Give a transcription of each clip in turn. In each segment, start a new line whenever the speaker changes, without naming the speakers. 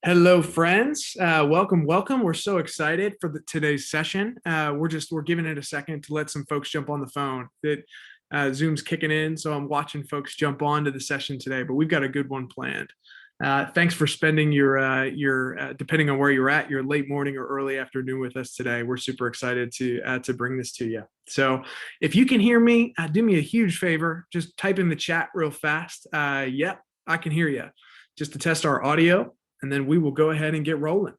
Hello, friends. Welcome. We're so excited for today's session. We're giving it a second to let some folks jump on the phone. That Zoom's kicking in, so I'm watching folks jump on to the session today. But we've got a good one planned. Thanks for spending your depending on where you're at, your late morning or early afternoon with us today. We're super excited to bring this to you. So if you can hear me, do me a huge favor. Just type in the chat real fast. Yep, I can hear you. Just to test our audio. And then we will go ahead and get rolling.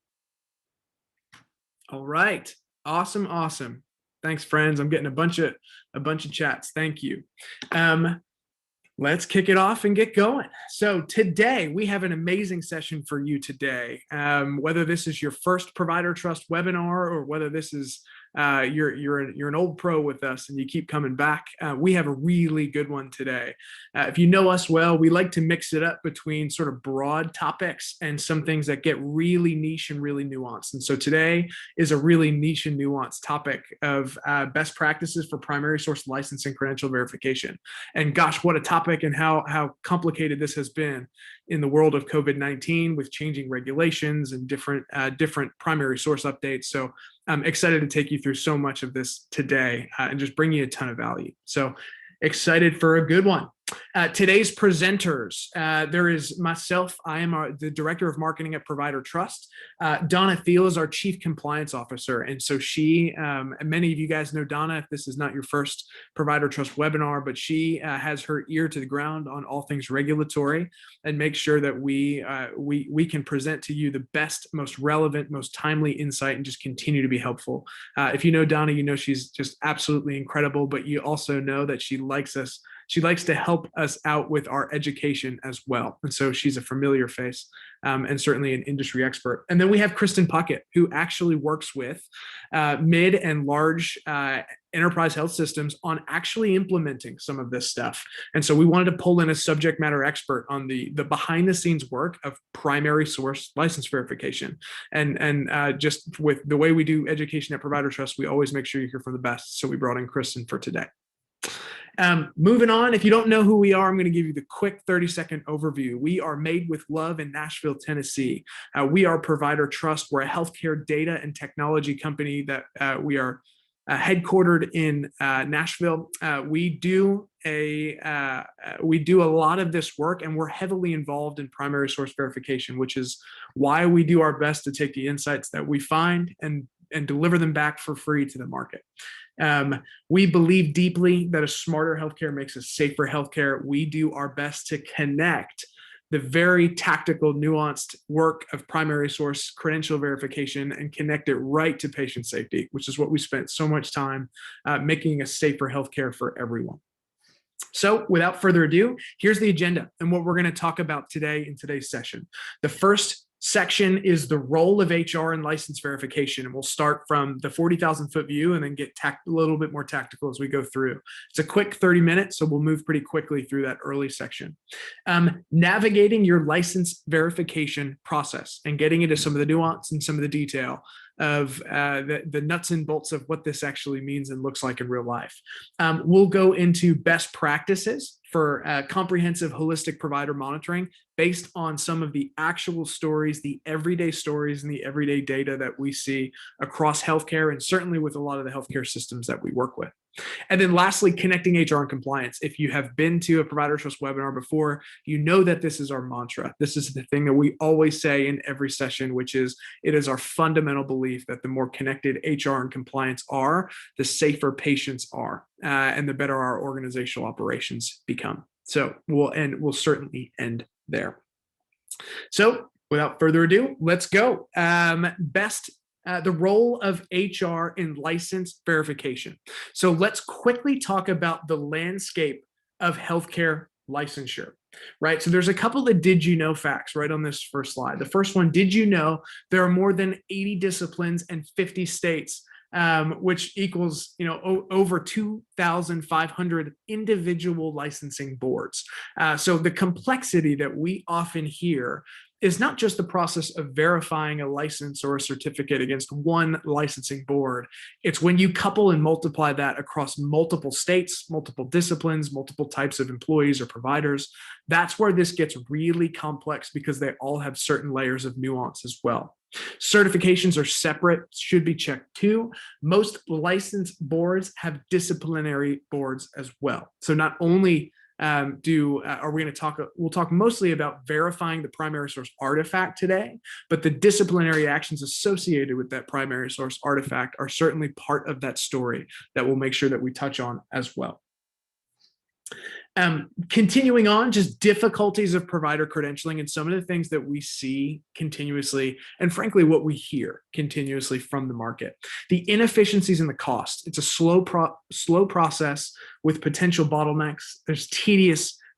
All right. Awesome. Thanks, friends. I'm getting a bunch of chats. Thank you. Let's kick it off and get going. So today we have an amazing session for you today. Whether this is your first Provider Trust webinar or whether this is you're an old pro with us and you keep coming back, we have a really good one today. If you know us well, we like to mix it up between sort of broad topics and some things that get really niche and really nuanced. And so today is a really niche and nuanced topic of best practices for primary source licensing credential verification. And gosh, what a topic, and how complicated this has been in the world of COVID-19 with changing regulations and different primary source updates. So I'm excited to take you through so much of this today and just bring you a ton of value. So excited for a good one. Today's presenters, there is myself. I am the Director of Marketing at Provider Trust. Donna Thiel is our Chief Compliance Officer. And so she, many of you guys know Donna, if this is not your first Provider Trust webinar, but she has her ear to the ground on all things regulatory and makes sure that we can present to you the best, most relevant, most timely insight and just continue to be helpful. If you know Donna, you know she's just absolutely incredible, but you also know that she likes us. She likes to help us out with our education as well. And so she's a familiar face and certainly an industry expert. And then we have Kristen Puckett, who actually works with mid and large enterprise health systems on actually implementing some of this stuff. And so we wanted to pull in a subject matter expert on the behind the scenes work of primary source license verification. And just with the way we do education at Provider Trust, we always make sure you hear from the best. So we brought in Kristen for today. Moving on, if you don't know who we are, I'm going to give you the quick 30-second overview. We are made with love in Nashville, Tennessee. We are Provider Trust. We're a healthcare data and technology company that we are headquartered in Nashville. We do a lot of this work, and we're heavily involved in primary source verification, which is why we do our best to take the insights that we find and deliver them back for free to the market. We believe deeply that a smarter healthcare makes a safer healthcare. We do our best to connect the very tactical, nuanced work of primary source credential verification and connect it right to patient safety, which is what we spent so much time making a safer healthcare for everyone. So without further ado, here's the agenda and what we're going to talk about today in today's session. The first section is the role of HR in license verification. And we'll start from the 40,000-foot view and then get a little bit more tactical as we go through. It's a quick 30 minutes, so we'll move pretty quickly through that early section. Navigating your license verification process and getting into some of the nuance and some of the detail of the nuts and bolts of what this actually means and looks like in real life. We'll go into best practices for comprehensive holistic provider monitoring based on some of the actual stories, the everyday stories and the everyday data that we see across healthcare and certainly with a lot of the healthcare systems that we work with. And then lastly, connecting HR and compliance. If you have been to a Provider Trust webinar before, you know that this is our mantra. This is the thing that we always say in every session, which is it is our fundamental belief that the more connected HR and compliance are, the safer patients are, and the better our organizational operations become. So we'll certainly end there. So without further ado, let's go. The role of HR in license verification. So let's quickly talk about the landscape of healthcare licensure, right? So there's a couple of did you know facts right on this first slide. The first one, did you know there are more than 80 disciplines and 50 states, which equals, over 2,500 individual licensing boards. So the complexity that we often hear is not just the process of verifying a license or a certificate against one licensing board. It's when you couple and multiply that across multiple states, multiple disciplines, multiple types of employees or providers. That's where this gets really complex, because they all have certain layers of nuance as well. Certifications are separate, should be checked too. Most license boards have disciplinary boards as well. So not only we'll talk mostly about verifying the primary source artifact today, but the disciplinary actions associated with that primary source artifact are certainly part of that story that we'll make sure that we touch on as well. Continuing on, just difficulties of provider credentialing and some of the things that we see continuously, and frankly, what we hear continuously from the market. The inefficiencies and the cost. It's a slow process with potential bottlenecks. It's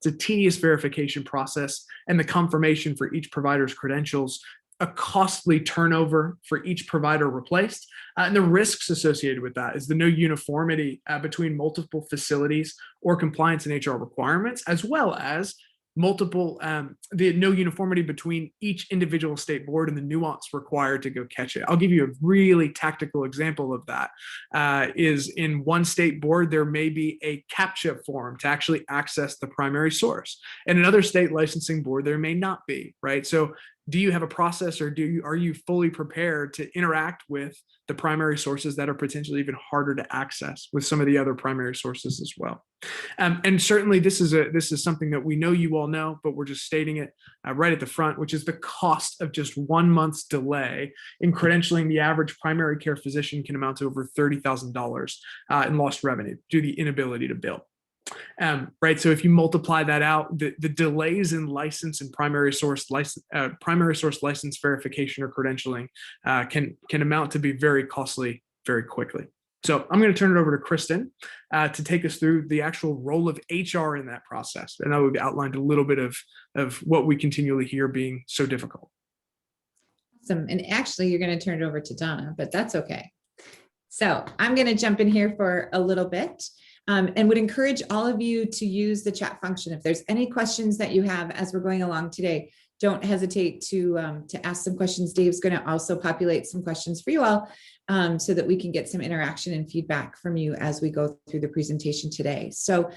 a tedious verification process, and the confirmation for each provider's credentials, a costly turnover for each provider replaced. And the risks associated with that is the no uniformity between multiple facilities or compliance and HR requirements, as well as the no uniformity between each individual state board and the nuance required to go catch it. I'll give you a really tactical example of that. Is in one state board, there may be a CAPTCHA form to actually access the primary source. In another state licensing board, there may not be, right? So do you have a process, or are you fully prepared to interact with the primary sources that are potentially even harder to access with some of the other primary sources as well? And certainly this is something that we know you all know, but we're just stating it right at the front, which is the cost of just 1 month's delay in credentialing. The average primary care physician can amount to over $30,000 in lost revenue due to the inability to bill. Right. So if you multiply that out, the delays in license and primary source license verification or credentialing can amount to be very costly very quickly. So I'm going to turn it over to Kristen to take us through the actual role of HR in that process. And I would outlined a little bit of what we continually hear being so difficult.
Awesome. And actually, you're going to turn it over to Donna, but that's okay. So I'm going to jump in here for a little bit. And would encourage all of you to use the chat function. If there's any questions that you have as we're going along today, don't hesitate to ask some questions. Dave's going to also populate some questions for you all so that we can get some interaction and feedback from you as we go through the presentation today. So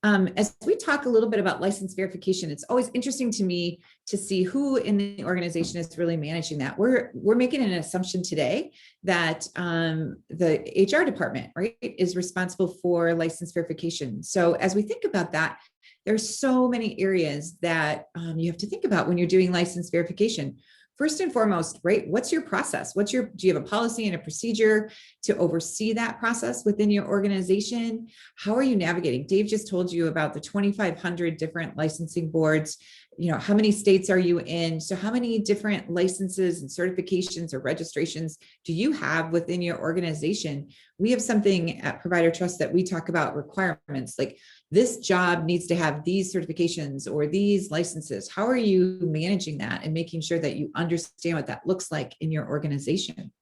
as we talk a little bit about license verification, it's always interesting to me to see who in the organization is really managing that. We're making an assumption today that the HR department, right, is responsible for license verification. So as we think about that, there's so many areas that you have to think about when you're doing license verification. First and foremost, right, what's your process? Do you have a policy and a procedure to oversee that process within your organization? How are you navigating? Dave just told you about the 2,500 different licensing boards. You know, how many states are you in? So how many different licenses and certifications or registrations do you have within your organization? We have something at Provider Trust that we talk about requirements, like this job needs to have these certifications or these licenses. How are you managing that and making sure that you understand what that looks like in your organization?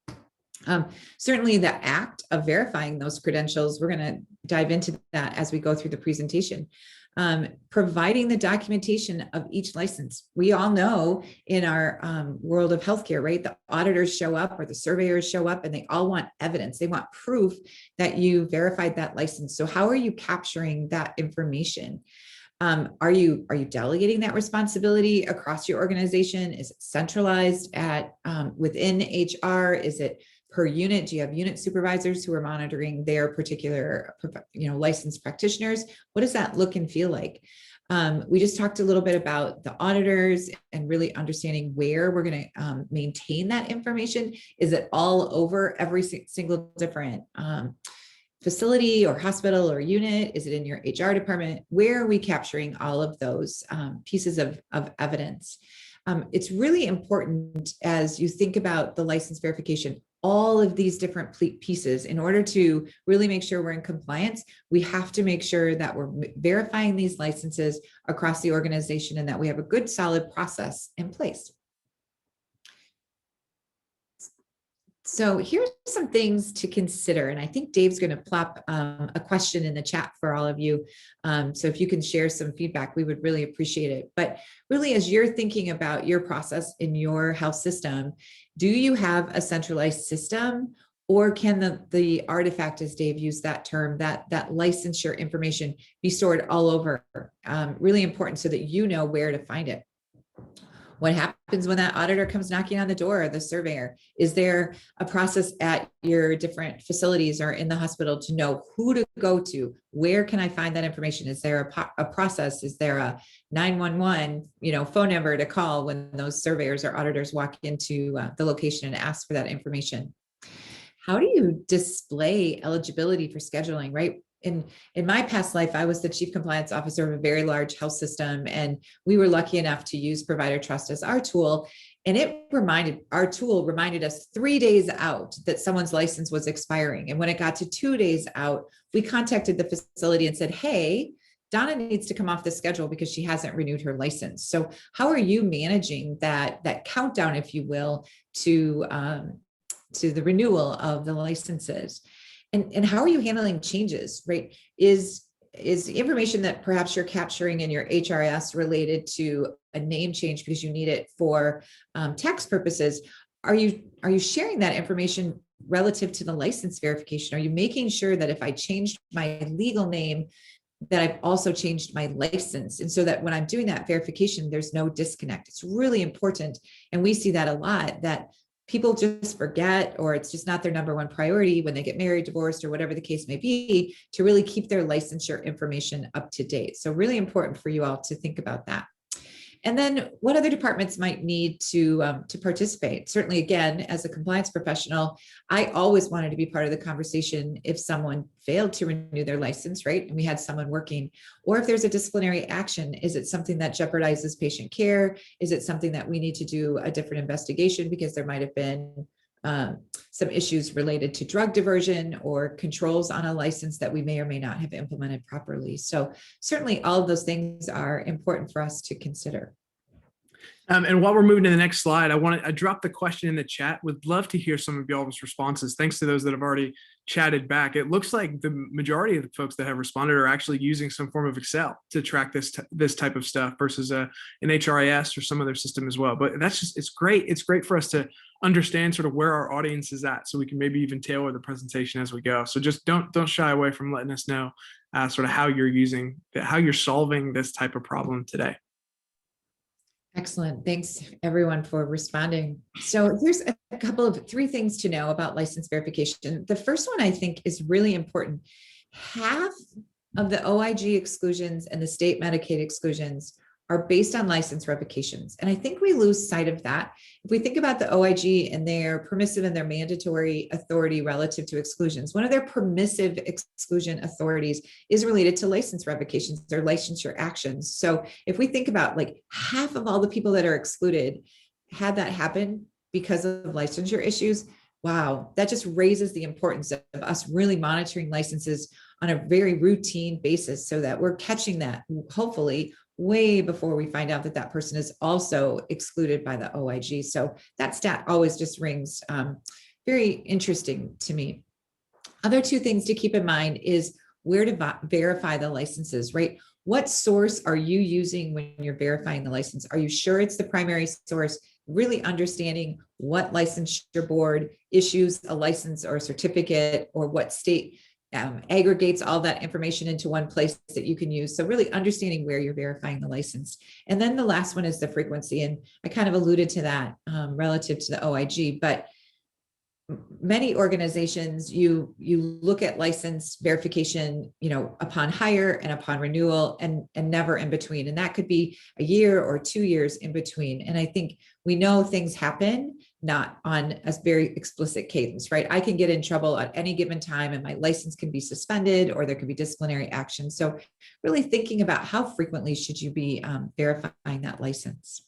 Certainly the act of verifying those credentials, we're going to dive into that as we go through the presentation. Providing the documentation of each license. We all know in our world of healthcare, right? The auditors show up or the surveyors show up and they all want evidence. They want proof that you verified that license. So how are you capturing that information? Are you delegating that responsibility across your organization? Is it centralized within HR? Is it per unit? Do you have unit supervisors who are monitoring their particular, licensed practitioners? What does that look and feel like? We just talked a little bit about the auditors and really understanding where we're going to maintain that information. Is it all over every single different facility or hospital or unit? Is it in your HR department? Where are we capturing all of those pieces of evidence? It's really important as you think about the license verification, all of these different pieces. In order to really make sure we're in compliance, we have to make sure that we're verifying these licenses across the organization and that we have a good, solid process in place. So here's some things to consider. And I think Dave's going to plop a question in the chat for all of you. So if you can share some feedback, we would really appreciate it. But really, as you're thinking about your process in your health system, do you have a centralized system? Or can the artifact, as Dave used that term, that licensure information be stored all over? Really important so that you know where to find it. What happens when that auditor comes knocking on the door, or the surveyor? Is there a process at your different facilities or in the hospital to know who to go to? Where can I find that information? Is there a process? Is there a 911, phone number to call when those surveyors or auditors walk into the location and ask for that information? How do you display eligibility for scheduling, right? In my past life, I was the chief compliance officer of a very large health system, and we were lucky enough to use Provider Trust as our tool. And our tool reminded us 3 days out that someone's license was expiring. And when it got to 2 days out, we contacted the facility and said, hey, Donna needs to come off the schedule because she hasn't renewed her license. So how are you managing that countdown, if you will, to the renewal of the licenses? And how are you handling changes, right? Is the information that perhaps you're capturing in your HRS related to a name change because you need it for tax purposes? Are you sharing that information relative to the license verification? Are you making sure that if I changed my legal name, that I've also changed my license? And so that when I'm doing that verification, there's no disconnect. It's really important. And we see that a lot, that people just forget, or it's just not their number one priority when they get married, divorced, or whatever the case may be, to really keep their licensure information up to date. So really important for you all to think about that. And then what other departments might need to participate? Certainly, again, as a compliance professional, I always wanted to be part of the conversation if someone failed to renew their license, right? And we had someone working, or if there's a disciplinary action, is it something that jeopardizes patient care? Is it something that we need to do a different investigation because there might have been some issues related to drug diversion or controls on a license that we may or may not have implemented properly? So certainly all of those things are important for us to consider.
And while we're moving to the next slide, I dropped the question in the chat. Would love to hear some of y'all's responses. Thanks to those that have already chatted back. It looks like the majority of the folks that have responded are actually using some form of Excel to track this type of stuff versus an HRIS or some other system as well. But it's great. It's great for us to understand sort of where our audience is at, so we can maybe even tailor the presentation as we go. So just don't shy away from letting us know sort of how you're solving this type of problem today.
Excellent. Thanks everyone for responding. So here's a couple of 3 things to know about license verification. The first one I think is really important. Half of the OIG exclusions and the state Medicaid exclusions are based on license revocations. And I think we lose sight of that. If we think about the OIG and their permissive and their mandatory authority relative to exclusions, one of their permissive exclusion authorities is related to license revocations or licensure actions. So if we think about like half of all the people that are excluded had that happen because of licensure issues, wow, that just raises the importance of us really monitoring licenses on a very routine basis so that we're catching that, hopefully, way before we find out that that person is also excluded by the OIG. So that stat always just rings very interesting to me. Other 2 things to keep in mind is where to verify the licenses, right? What source are you using when you're verifying the license? Are you sure it's the primary source? Really understanding what licensure board issues a license or a certificate, or what state aggregates all that information into one place that you can use. So really understanding where you're verifying the license. And then the last one is the frequency. And I kind of alluded to that relative to the OIG, but many organizations, you look at license verification, upon hire and upon renewal, and never in between. And that could be a year or 2 years in between. And I think we know things happen not on a very explicit cadence, right? I can get in trouble at any given time and my license can be suspended, or there could be disciplinary action. So really thinking about how frequently should you be verifying that license.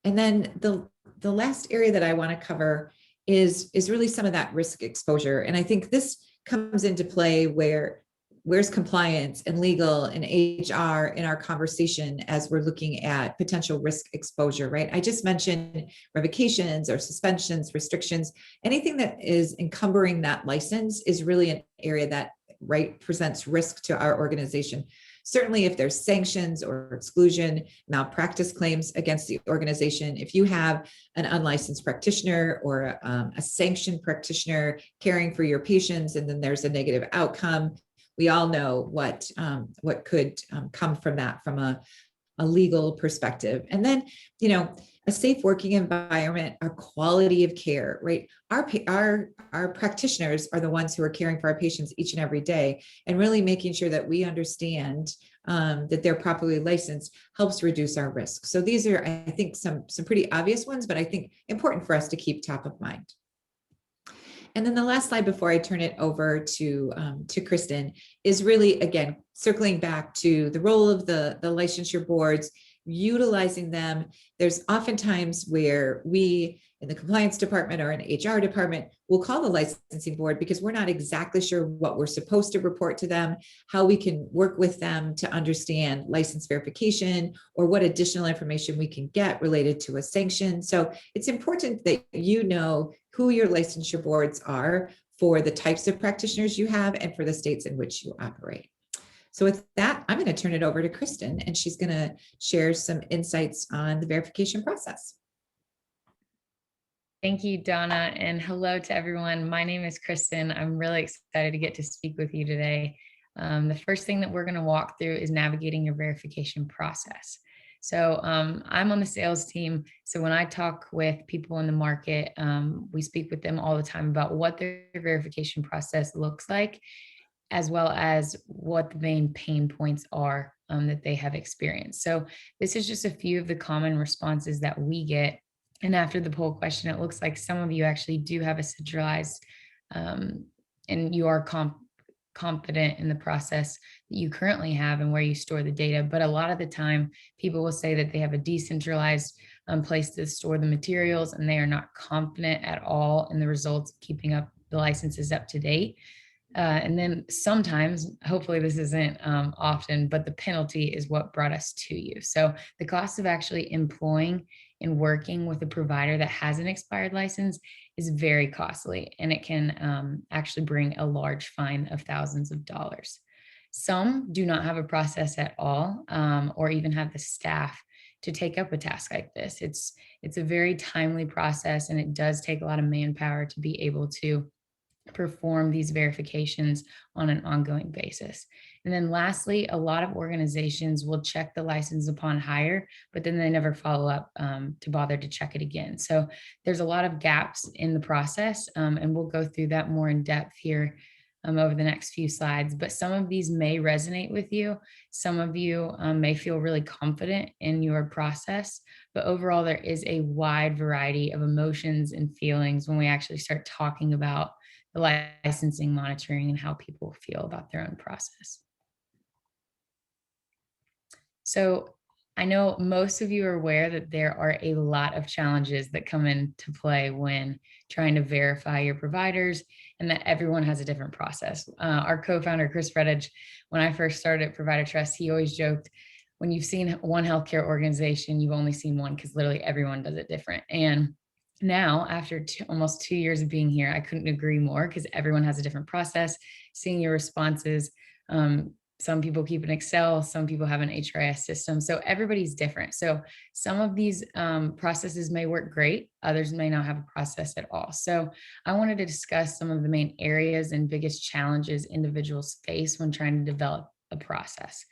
And then the last area that I want to cover is really some of that risk exposure. And I think this comes into play where where's compliance and legal and HR in our conversation as we're looking at potential risk exposure, right? I just mentioned revocations or suspensions, restrictions, anything that is encumbering that license is really an area that, right, presents risk to our organization. Certainly if there's sanctions or exclusion, malpractice claims against the organization, if you have an unlicensed practitioner or a sanctioned practitioner caring for your patients, and then there's a negative outcome, we all know what could come from that from a legal perspective. And then, a safe working environment, a quality of care, right? Our practitioners are the ones who are caring for our patients each and every day, and really making sure that we understand that they're properly licensed helps reduce our risk. So these are, I think, some pretty obvious ones, but I think important for us to keep top of mind. And then the last slide before I turn it over to Kristen is really, again, circling back to the role of the licensure boards, utilizing them. There's oftentimes where we in the compliance department or in HR department will call the licensing board because we're not exactly sure what we're supposed to report to them, how we can work with them to understand license verification, or what additional information we can get related to a sanction. So it's important that you know who your licensure boards are for the types of practitioners you have and for the states in which you operate. So with that, I'm going to turn it over to Kristen, and she's going to share some insights on the verification process.
Thank you, Donna, and hello to everyone. My name is Kristen. I'm really excited to get to speak with you today. The first thing that we're going to walk through is navigating your verification process. So I'm on the sales team. So when I talk with people in the market, we speak with them all the time about what their verification process looks like, as well as what the main pain points are that they have experienced. So this is just a few of the common responses that we get. And after the poll question, it looks like some of you actually do have a centralized and you are confident in the process that you currently have and where you store the data. But a lot of the time, people will say that they have a decentralized place to store the materials, and they are not confident at all in the results of keeping up the licenses up to date. And then sometimes, hopefully this isn't often, but the penalty is what brought us to you. So the cost of actually employing and working with a provider that has an expired license is very costly, and it can actually bring a large fine of thousands of dollars. Some do not have a process at all, or even have the staff to take up a task like this. It's a very timely process, and it does take a lot of manpower to be able to perform these verifications on an ongoing basis. And then lastly, a lot of organizations will check the license upon hire, but then they never follow up to bother to check it again. So there's a lot of gaps in the process, and we'll go through that more in depth here over the next few slides. But some of these may resonate with you. Some of you may feel really confident in your process, but overall there is a wide variety of emotions and feelings when we actually start talking about the licensing, monitoring, and how people feel about their own process. So I know most of you are aware that there are a lot of challenges that come into play when trying to verify your providers, and that everyone has a different process. Our co-founder, Chris Redditch, when I first started at Provider Trust, he always joked, when you've seen one healthcare organization, you've only seen one, because literally everyone does it different. And now, after almost 2 years of being here, I couldn't agree more, because everyone has a different process. Seeing your responses, some people keep an Excel, some people have an HRIS system. So everybody's different. So some of these processes may work great, others may not have a process at all. So I wanted to discuss some of the main areas and biggest challenges individuals face when trying to develop a process.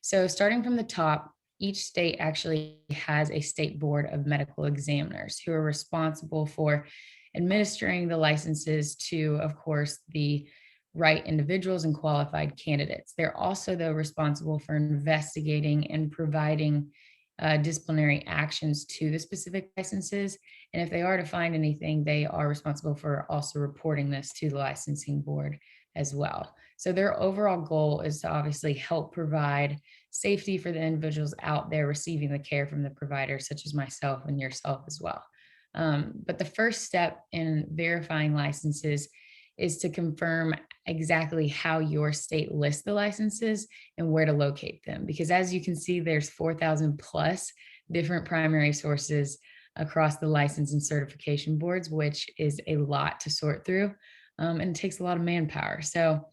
So starting from the top, each state actually has a state board of medical examiners who are responsible for administering the licenses to, of course, the right individuals and qualified candidates. They're also, though, responsible for investigating and providing disciplinary actions to the specific licenses. And if they are to find anything, they are responsible for also reporting this to the licensing board as well. So their overall goal is to obviously help provide safety for the individuals out there receiving the care from the providers, such as myself and yourself as well. But the first step in verifying licenses is to confirm exactly how your state lists the licenses and where to locate them. Because as you can see, there's 4,000 plus different primary sources across the license and certification boards, which is a lot to sort through, and it takes a lot of manpower. So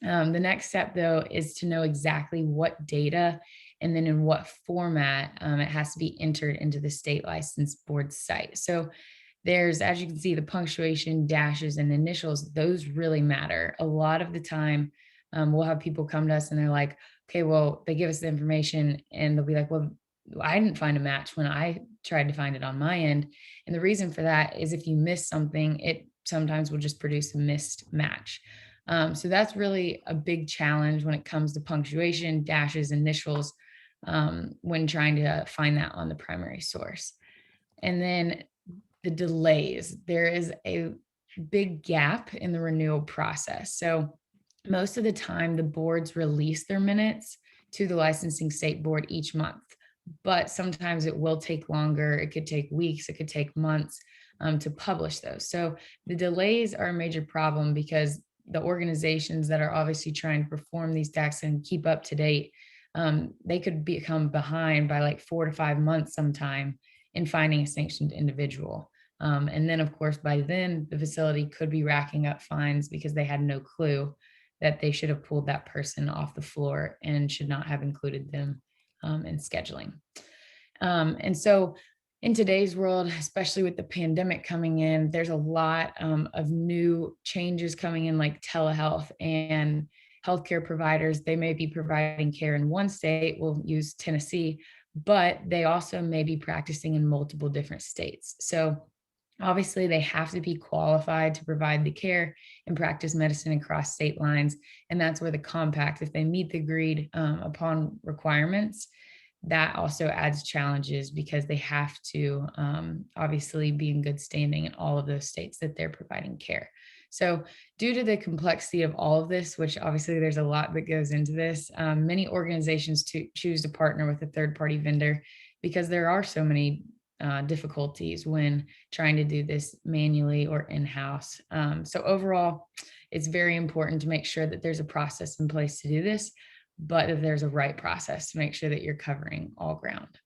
the next step, though, is to know exactly what data and then in what format it has to be entered into the state license board site. So there's, as you can see, the punctuation, dashes, and initials, those really matter. A lot of the time, we'll have people come to us and they're like, okay, well, they give us the information and they'll be like, well, I didn't find a match when I tried to find it on my end. And the reason for that is if you miss something, it sometimes will just produce a missed match. So that's really a big challenge when it comes to punctuation, dashes, initials, when trying to find that on the primary source. And then the delays, there is a big gap in the renewal process. So most of the time, the boards release their minutes to the licensing state board each month, but sometimes it will take longer. It could take weeks, it could take months to publish those. So the delays are a major problem because the organizations that are obviously trying to perform these taxes and keep up to date, they could become behind by like 4 to 5 months sometime in finding a sanctioned individual. And then, of course, by then, the facility could be racking up fines because they had no clue that they should have pulled that person off the floor and should not have included them in scheduling. And so in today's world, especially with the pandemic coming in, there's a lot of new changes coming in, like telehealth and healthcare providers. They may be providing care in one state, we'll use Tennessee, but they also may be practicing in multiple different states. So obviously, they have to be qualified to provide the care and practice medicine across state lines. And that's where the compact, if they meet the agreed upon requirements, that also adds challenges because they have to obviously be in good standing in all of those states that they're providing care. So due to the complexity of all of this, which obviously there's a lot that goes into this, many organizations choose to partner with a third-party vendor because there are so many difficulties when trying to do this manually or in-house. So overall, it's very important to make sure that there's a process in place to do this, but that there's a right process to make sure that you're covering all ground.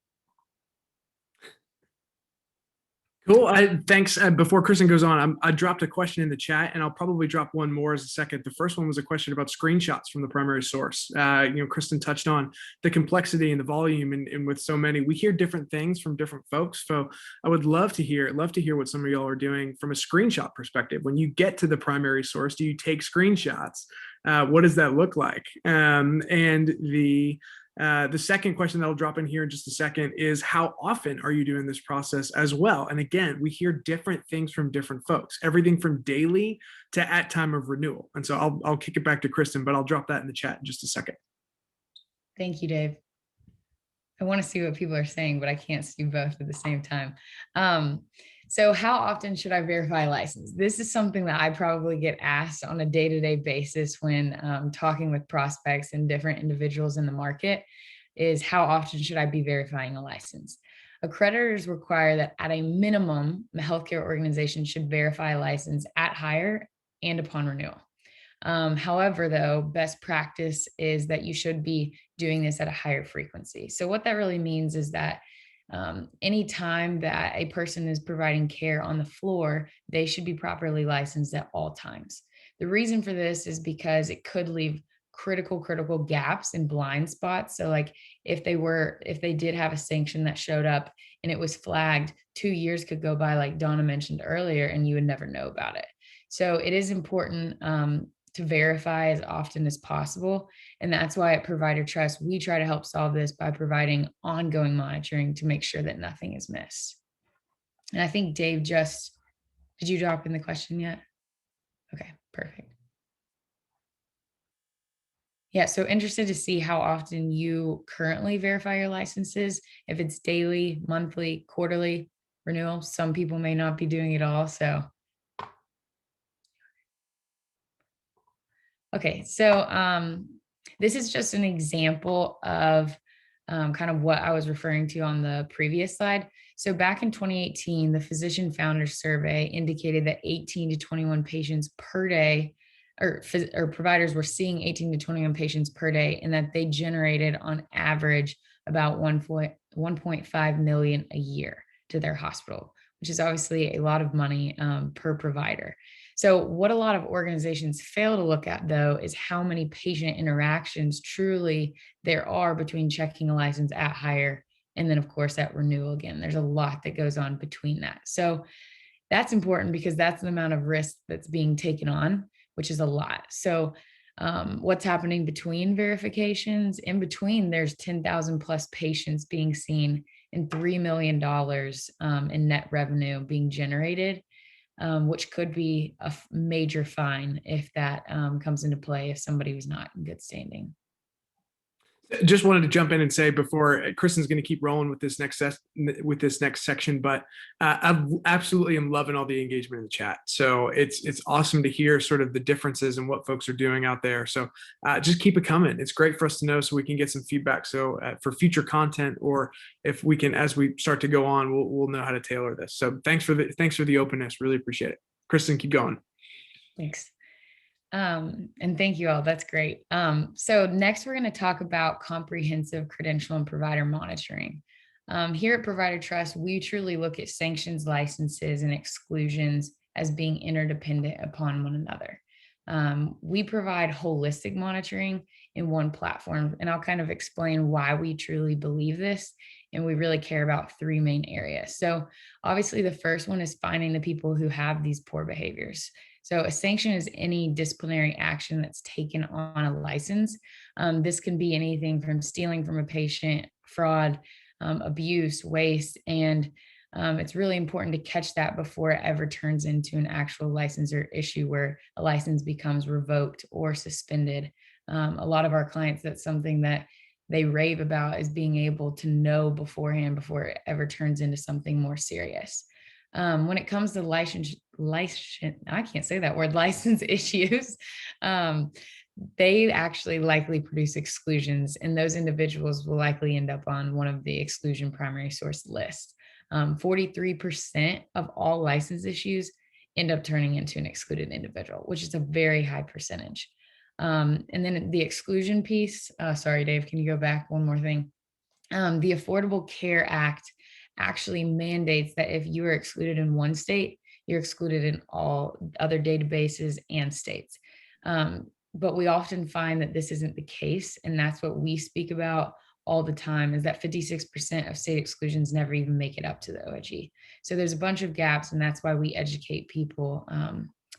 Cool. Thanks. Before Kristen goes on, I dropped a question in the chat, and I'll probably drop one more as a second. The first one was a question about screenshots from the primary source. Kristen touched on the complexity and the volume, and with so many, we hear different things from different folks. So I would love to hear what some of y'all are doing from a screenshot perspective. When you get to the primary source, do you take screenshots? What does that look like? And the second question that I'll drop in here in just a second is, how often are you doing this process as well? And again, we hear different things from different folks, everything from daily to at time of renewal. And so I'll kick it back to Kristen, but I'll drop that in the chat in just a second.
Thank you, Dave. I want to see what people are saying, but I can't see both at the same time. So how often should I verify a license? This is something that I probably get asked on a day-to-day basis when talking with prospects and different individuals in the market, is how often should I be verifying a license? Accreditors require that at a minimum, the healthcare organization should verify a license at hire and upon renewal. However, though, best practice is that you should be doing this at a higher frequency. So what that really means is that anytime that a person is providing care on the floor, they should be properly licensed at all times. The reason for this is because it could leave critical gaps and blind spots. So like if they did have a sanction that showed up and it was flagged, 2 years could go by, like Donna mentioned earlier, and you would never know about it. So it is important to verify as often as possible. And that's why at Provider Trust, we try to help solve this by providing ongoing monitoring to make sure that nothing is missed. And I think Dave did you drop in the question yet? Okay, perfect. Yeah, so interested to see how often you currently verify your licenses, if it's daily, monthly, quarterly renewal. Some people may not be doing it all, so. Okay, so this is just an example of kind of what I was referring to on the previous slide. So back in 2018, the Physician Founders Survey indicated that 18 to 21 patients per day, or providers were seeing 18 to 21 patients per day, and that they generated on average about 1.5 million a year to their hospital, which is obviously a lot of money per provider. So what a lot of organizations fail to look at, though, is how many patient interactions truly there are between checking a license at hire and then, of course, at renewal again. There's a lot that goes on between that. So that's important because that's the amount of risk that's being taken on, which is a lot. So what's happening between verifications? In between, there's 10,000 plus patients being seen and $3 million in net revenue being generated, which could be a major fine if that comes into play if somebody was not in good standing.
Just wanted to jump in and say before Kristen's going to keep rolling with this next section, but I absolutely am loving all the engagement in the chat. So it's awesome to hear sort of the differences and what folks are doing out there. So just keep it coming. It's great for us to know so we can get some feedback. So for future content, or if we can, as we start to go on, we'll know how to tailor this. So thanks for the openness. Really appreciate it. Kristen, keep going.
Thanks. And thank you all. That's great. So next we're going to talk about comprehensive credential and provider monitoring. Here at Provider Trust, we truly look at sanctions, licenses, and exclusions as being interdependent upon one another. We provide holistic monitoring in one platform, and I'll kind of explain why we truly believe this. And we really care about three main areas. So obviously the first one is finding the people who have these poor behaviors. So a sanction is any disciplinary action that's taken on a license. This can be anything from stealing from a patient, fraud, abuse, waste, and it's really important to catch that before it ever turns into an actual license or issue where a license becomes revoked or suspended. A lot of our clients, that's something that they rave about, is being able to know beforehand before it ever turns into something more serious. When it comes to license issues, they actually likely produce exclusions, and those individuals will likely end up on one of the exclusion primary source lists. 43% of all license issues end up turning into an excluded individual, which is a very high percentage. And then the exclusion piece, sorry, Dave, can you go back one more thing? The Affordable Care Act actually mandates that if you are excluded in one state, you're excluded in all other databases and states. But we often find that this isn't the case. And that's what we speak about all the time, is that 56% of state exclusions never even make it up to the OIG. So there's a bunch of gaps, and that's why we educate people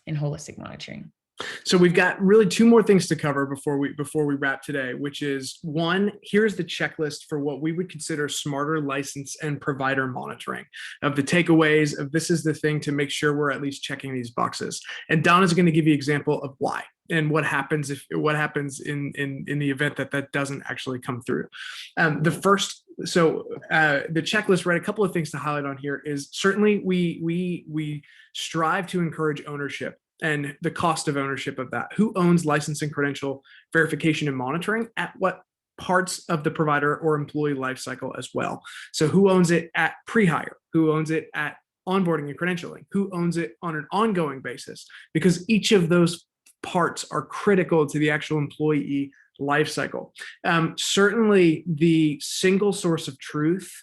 in holistic monitoring.
So we've got really two more things to cover before we wrap today, which is one, here's the checklist for what we would consider smarter license and provider monitoring, of the takeaways of this is the thing to make sure we're at least checking these boxes. And Donna's going to give you an example of why and what happens in the event that doesn't actually come through. The checklist, right? A couple of things to highlight on here is certainly we strive to encourage ownership and the cost of ownership of that. Who owns license and credential verification and monitoring at what parts of the provider or employee lifecycle as well? So who owns it at pre-hire? Who owns it at onboarding and credentialing? Who owns it on an ongoing basis? Because each of those parts are critical to the actual employee lifecycle. Certainly the single source of truth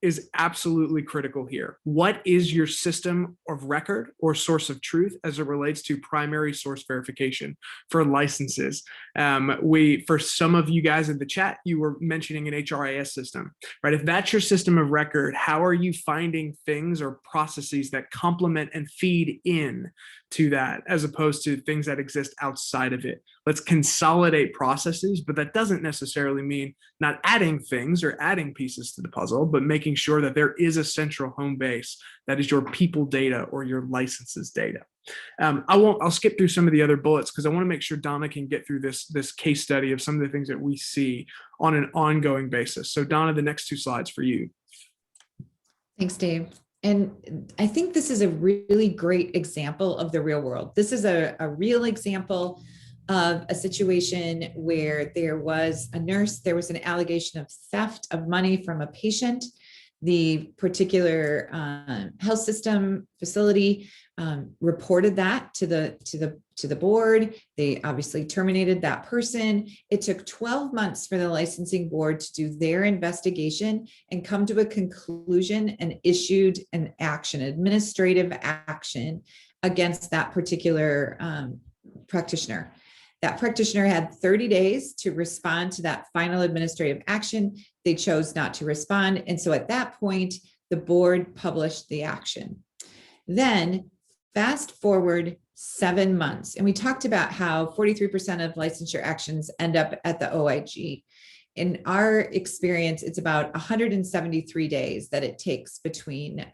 is absolutely critical here. What is your system of record or source of truth as it relates to primary source verification for licenses? For some of you guys in the chat, you were mentioning an HRIS system, right? If that's your system of record, how are you finding things or processes that complement and feed in to that, as opposed to things that exist outside of it? Let's consolidate processes, but that doesn't necessarily mean not adding things or adding pieces to the puzzle, but making sure that there is a central home base that is your people data or your licenses data. I'll skip through some of the other bullets because I want to make sure Donna can get through this case study of some of the things that we see on an ongoing basis. So Donna, the next two slides for you.
Thanks, Dave. And I think this is a really great example of the real world. This is a real example of a situation where there was a nurse, there was an allegation of theft of money from a patient. The particular health system facility reported that to the board. They obviously terminated that person. It took 12 months for the licensing board to do their investigation and come to a conclusion and issued an action, administrative action against that particular practitioner. That practitioner had 30 days to respond to that final administrative action. They chose not to respond. And so at that point, the board published the action. Then fast forward 7 months. And we talked about how 43% of licensure actions end up at the OIG. In our experience, it's about 173 days that it takes between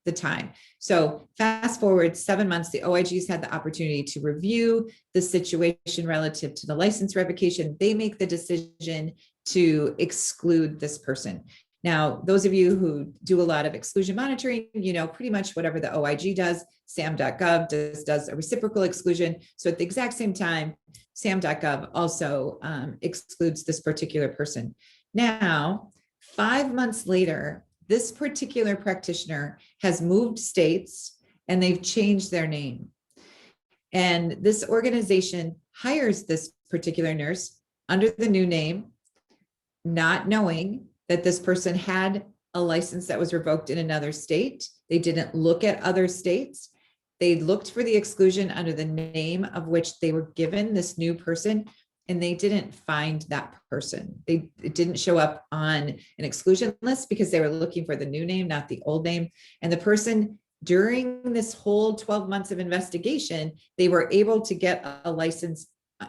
the time. So fast forward 7 months, the OIGs had the opportunity to review the situation relative to the license revocation. They make the decision to exclude this person. Now, those of you who do a lot of exclusion monitoring, you know, pretty much whatever the OIG does, SAM.gov does a reciprocal exclusion. So at the exact same time, SAM.gov also excludes this particular person. Now, 5 months later, this particular practitioner has moved states and they've changed their name. And this organization hires this particular nurse under the new name, not knowing that this person had a license that was revoked in another state. They didn't look at other states. They looked for the exclusion under the name of which they were given this new person, and they didn't find that person. It didn't show up on an exclusion list because they were looking for the new name, not the old name. And the person, during this whole 12 months of investigation, they were able to get a license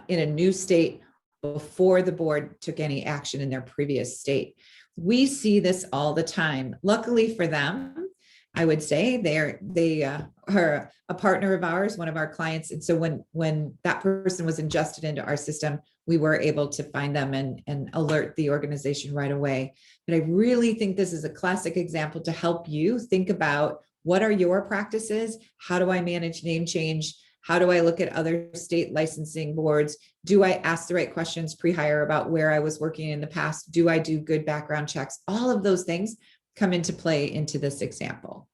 in a new state before the board took any action in their previous state. We see this all the time. Luckily for them, I would say they are a partner of ours, one of our clients. And so when that person was ingested into our system, we were able to find them and alert the organization right away. But I really think this is a classic example to help you think about, what are your practices? How do I manage name change? How do I look at other state licensing boards? Do I ask the right questions pre-hire about where I was working in the past? Do I do good background checks? All of those things come into play into this example.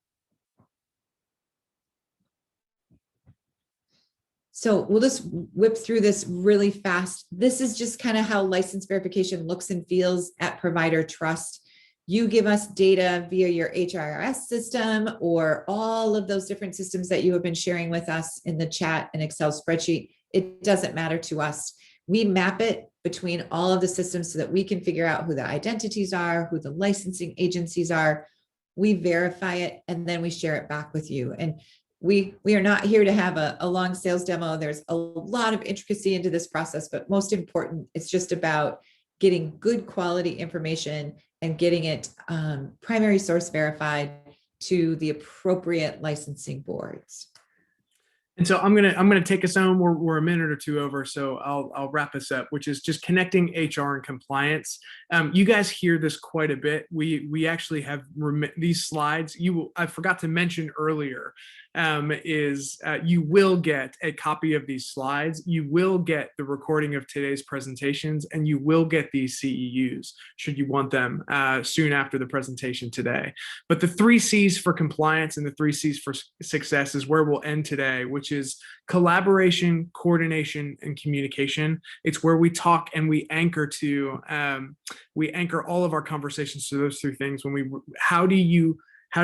So we'll just whip through this really fast. This is just kind of how license verification looks and feels at Provider Trust. You give us data via your HRIS system or all of those different systems that you have been sharing with us in the chat and Excel spreadsheet. It doesn't matter to us. We map it between all of the systems so that we can figure out who the identities are, who the licensing agencies are. We verify it, and then we share it back with you. And we are not here to have a long sales demo. There's a lot of intricacy into this process, but most important, it's just about getting good quality information and getting it primary source verified to the appropriate licensing boards.
And so I'm gonna take us home. We're a minute or two over, so I'll wrap us up, which is just connecting HR and compliance. You guys hear this quite a bit. We actually have these slides. I forgot to mention earlier you will get a copy of these slides. You will get the recording of today's presentations, and you will get these CEUs should you want them soon after the presentation today. But the 3 C's for compliance and the 3 C's for success is where we'll end today, which is collaboration, coordination, and communication. It's where we talk and we anchor all of our conversations to those 3 things. How do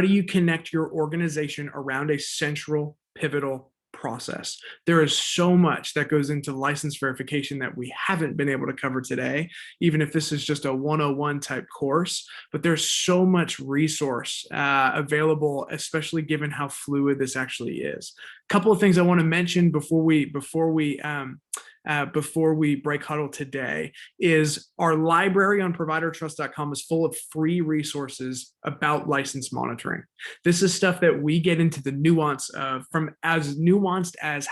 you connect your organization around a central pivotal process? There is so much that goes into license verification that we haven't been able to cover today, even if this is just a 101 type course, but there's so much resource available, especially given how fluid this actually is. A couple of things I want to mention before we break huddle today is our library on Trust.com is full of free resources about license monitoring. This is stuff that we get into the nuance of, from as nuanced as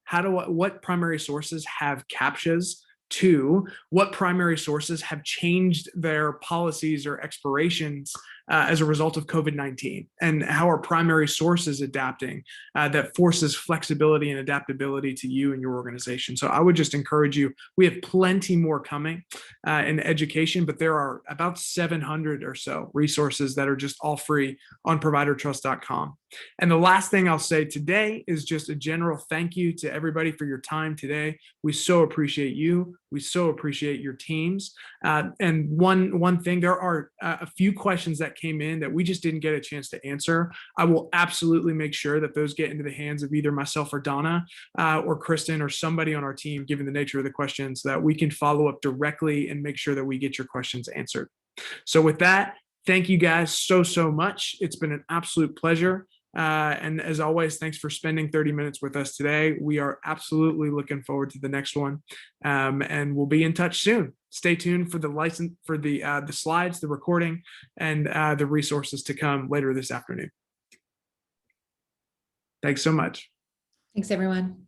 what primary sources have CAPTCHAs, to what primary sources have changed their policies or expirations as a result of COVID-19, and how our primary source is adapting that forces flexibility and adaptability to you and your organization. So I would just encourage you, we have plenty more coming in education, but there are about 700 or so resources that are just all free on providertrust.com. And the last thing I'll say today is just a general thank you to everybody for your time today. We so appreciate you. We so appreciate your teams. And one thing, there are a few questions that came in that we just didn't get a chance to answer. I will absolutely make sure that those get into the hands of either myself or Donna or Kristen or somebody on our team, given the nature of the questions, that we can follow up directly and make sure that we get your questions answered. So with that, thank you guys so much. It's been an absolute pleasure. And as always, thanks for spending 30 minutes with us today. We are absolutely looking forward to the next one, and we'll be in touch soon. Stay tuned for the slides, the recording, and the resources to come later this afternoon. Thanks so much.
Thanks, everyone.